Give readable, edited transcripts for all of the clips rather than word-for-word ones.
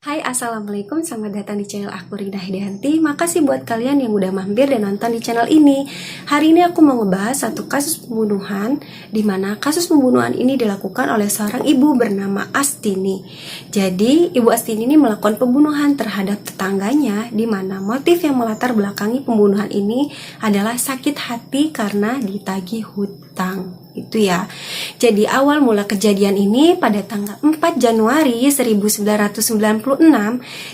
Hai, assalamualaikum, selamat datang di channel aku Rina Hidayanti. Makasih buat kalian yang udah mampir dan nonton di channel ini. Hari ini aku mau ngebahas satu kasus pembunuhan, di mana kasus pembunuhan ini dilakukan oleh seorang ibu bernama Astini. Jadi, ibu Astini ini melakukan pembunuhan terhadap tetangganya, di mana motif yang melatar belakangi pembunuhan ini adalah sakit hati karena ditagih hutang. Itu ya. Jadi awal mula kejadian ini pada tanggal 4 Januari 1996,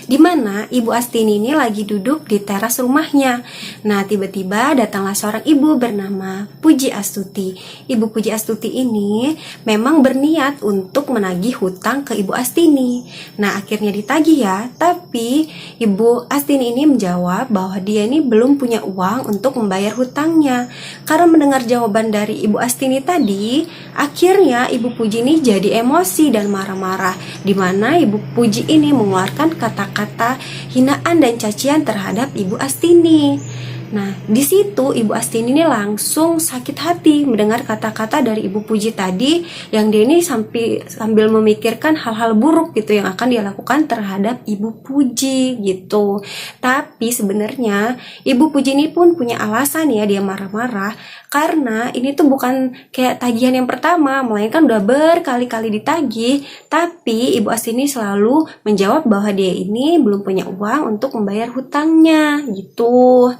di mana Ibu Astini ini lagi duduk di teras rumahnya. Nah, tiba-tiba datanglah seorang ibu bernama Puji Astuti. Ibu Puji Astuti ini memang berniat untuk menagih hutang ke Ibu Astini. Nah, akhirnya ditagih ya, tapi Ibu Astini ini menjawab bahwa dia ini belum punya uang untuk membayar hutangnya. Karena mendengar jawaban dari Ibu Astini tadi, akhirnya Ibu Puji ini jadi emosi dan marah-marah, di mana Ibu Puji ini mengeluarkan kata-kata hinaan dan cacian terhadap Ibu Astini. Nah, di situ Ibu Astini ini langsung sakit hati mendengar kata-kata dari Ibu Puji tadi, yang dia ini sambil memikirkan hal-hal buruk gitu yang akan dia lakukan terhadap Ibu Puji gitu. Tapi sebenarnya Ibu Puji ini pun punya alasan ya dia marah-marah, karena ini tuh bukan kayak tagihan yang pertama, melainkan udah berkali-kali ditagih, tapi Ibu Astini selalu menjawab bahwa dia ini belum punya uang untuk membayar hutangnya gitu.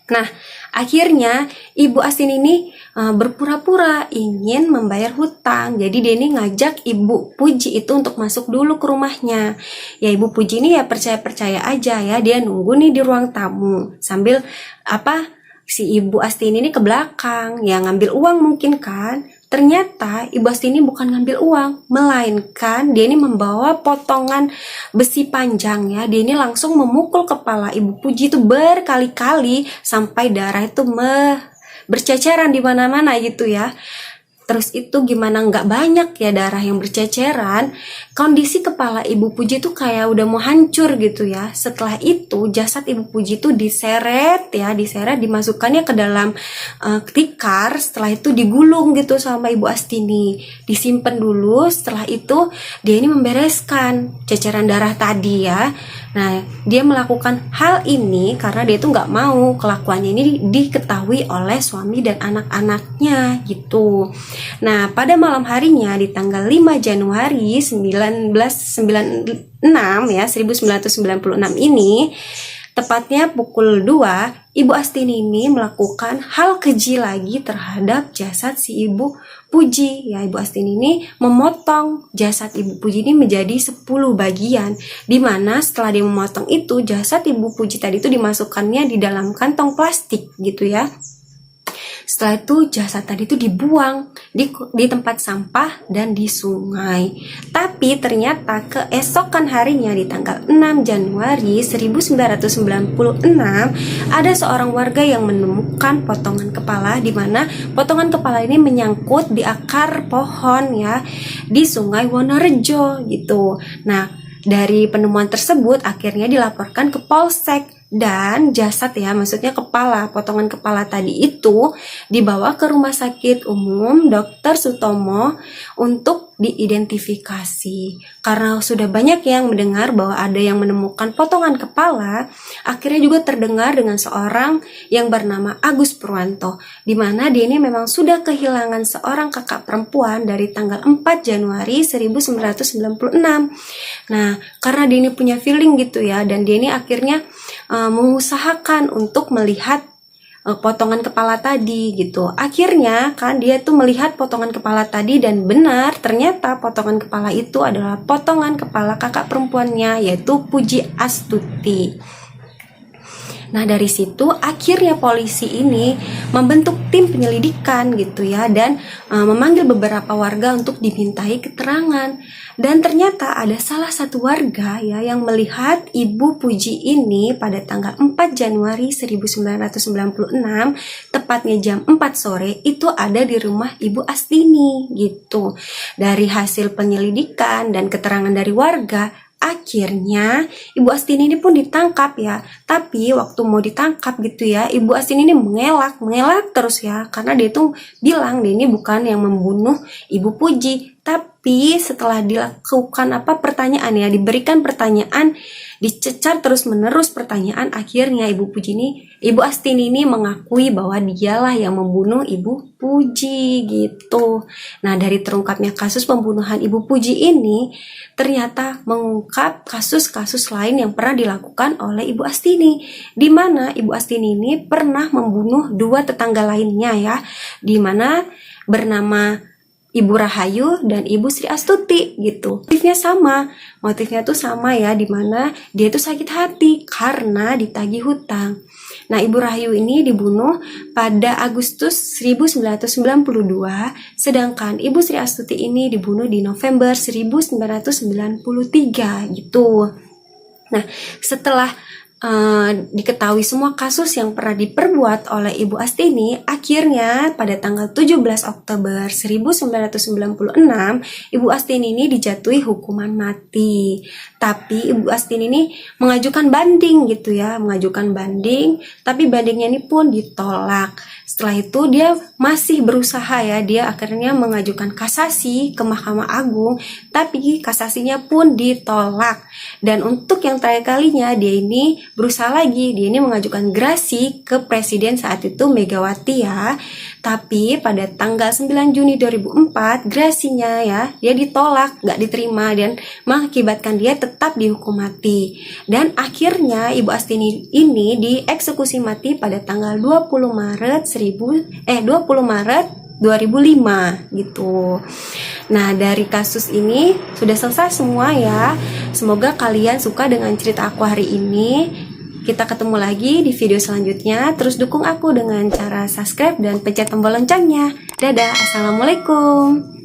Nah, akhirnya Ibu Astini ini berpura-pura ingin membayar hutang. Jadi dia ini ngajak Ibu Puji itu untuk masuk dulu ke rumahnya. Ya, Ibu Puji ini ya percaya-percaya aja ya, dia nunggu nih di ruang tamu sambil si Ibu Astini ini ke belakang ya ngambil uang mungkin kan. Ternyata Ibu Astini bukan ngambil uang, melainkan dia ini membawa potongan besi panjang ya. Dia ini langsung memukul kepala Ibu Puji itu berkali-kali sampai darah itu berceceran di mana-mana gitu ya. Terus itu gimana nggak banyak ya darah yang berceceran, kondisi kepala Ibu Puji itu kayak udah mau hancur gitu ya. Setelah itu jasad Ibu Puji itu diseret, dimasukkannya ke dalam tikar. Setelah itu digulung gitu sama Ibu Astini, disimpan dulu. Setelah itu dia ini membereskan ceceran darah tadi ya. Nah, dia melakukan hal ini karena dia itu nggak mau kelakuannya ini diketahui oleh suami dan anak-anaknya gitu. Nah, pada malam harinya di tanggal 5 Januari 1996 ya, 1996 ini, tepatnya pukul 2, Ibu Astini ini melakukan hal keji lagi terhadap jasad si Ibu Puji. Ya, Ibu Astini ini memotong jasad Ibu Puji ini menjadi 10 bagian, di mana setelah dia memotong itu, jasad Ibu Puji tadi itu dimasukkannya di dalam kantong plastik gitu ya. Setelah itu jasad tadi itu dibuang di tempat sampah dan di sungai. Tapi ternyata keesokan harinya di tanggal 6 Januari 1996 ada seorang warga yang menemukan potongan kepala, di mana potongan kepala ini menyangkut di akar pohon ya di Sungai Wonorejo gitu. Nah, dari penemuan tersebut akhirnya dilaporkan ke Polsek, dan jasad ya, maksudnya potongan kepala tadi itu dibawa ke Rumah Sakit Umum Dr. Sutomo untuk diidentifikasi. Karena sudah banyak yang mendengar bahwa ada yang menemukan potongan kepala, akhirnya juga terdengar dengan seorang yang bernama Agus Purwanto, di mana dia ini memang sudah kehilangan seorang kakak perempuan dari tanggal 4 Januari 1996. Nah, karena dia ini punya feeling gitu ya, dan dia ini akhirnya mengusahakan untuk melihat potongan kepala tadi gitu. Akhirnya kan dia tuh melihat potongan kepala tadi, dan benar ternyata potongan kepala itu adalah potongan kepala kakak perempuannya, yaitu Puji Astuti. Nah, dari situ akhirnya polisi ini membentuk tim penyelidikan gitu ya, dan memanggil beberapa warga untuk dimintai keterangan. Dan ternyata ada salah satu warga ya yang melihat Ibu Puji ini pada tanggal 4 Januari 1996, tepatnya jam 4 sore, itu ada di rumah Ibu Astini gitu. Dari hasil penyelidikan dan keterangan dari warga, akhirnya Ibu Astini ini pun ditangkap ya. Tapi waktu mau ditangkap gitu ya, Ibu Astini ini mengelak terus ya, karena dia tuh bilang dia ini bukan yang membunuh Ibu Puji, Tapi setelah dilakukan pertanyaan ya, diberikan pertanyaan, dicecar terus-menerus pertanyaan, akhirnya Ibu Astini ini mengakui bahwa dialah yang membunuh Ibu Puji gitu. Nah, dari terungkapnya kasus pembunuhan Ibu Puji ini ternyata mengungkap kasus-kasus lain yang pernah dilakukan oleh Ibu Astini, di mana Ibu Astini ini pernah membunuh 2 tetangga lainnya ya, di mana bernama Ibu Rahayu dan Ibu Sri Astuti gitu. Motifnya tuh sama ya, dimana dia tuh sakit hati karena ditagih hutang. Nah, Ibu Rahayu ini dibunuh pada Agustus 1992, sedangkan Ibu Sri Astuti ini dibunuh di November 1993 gitu. Nah, setelah diketahui semua kasus yang pernah diperbuat oleh Ibu Astini, akhirnya pada tanggal 17 Oktober 1996 Ibu Astini ini dijatuhi hukuman mati. Tapi Ibu Astini ini mengajukan banding gitu ya, tapi bandingnya ini pun ditolak. Setelah itu dia masih berusaha ya, dia akhirnya mengajukan kasasi ke Mahkamah Agung, tapi kasasinya pun ditolak. Dan untuk yang terakhir kalinya dia ini berusaha lagi, dia ini mengajukan gerasi ke Presiden saat itu Megawati ya. Tapi pada tanggal 9 Juni 2004 gerasinya ya, dia ditolak, gak diterima, dan mengakibatkan dia tetap dihukum mati. Dan akhirnya Ibu Astini ini dieksekusi mati pada tanggal 20 Maret 2005 gitu. Nah, dari kasus ini sudah selesai semua ya. Semoga kalian suka dengan cerita aku hari ini. Kita ketemu lagi di video selanjutnya. Terus dukung aku dengan cara subscribe dan pencet tombol loncengnya. Dadah, assalamualaikum.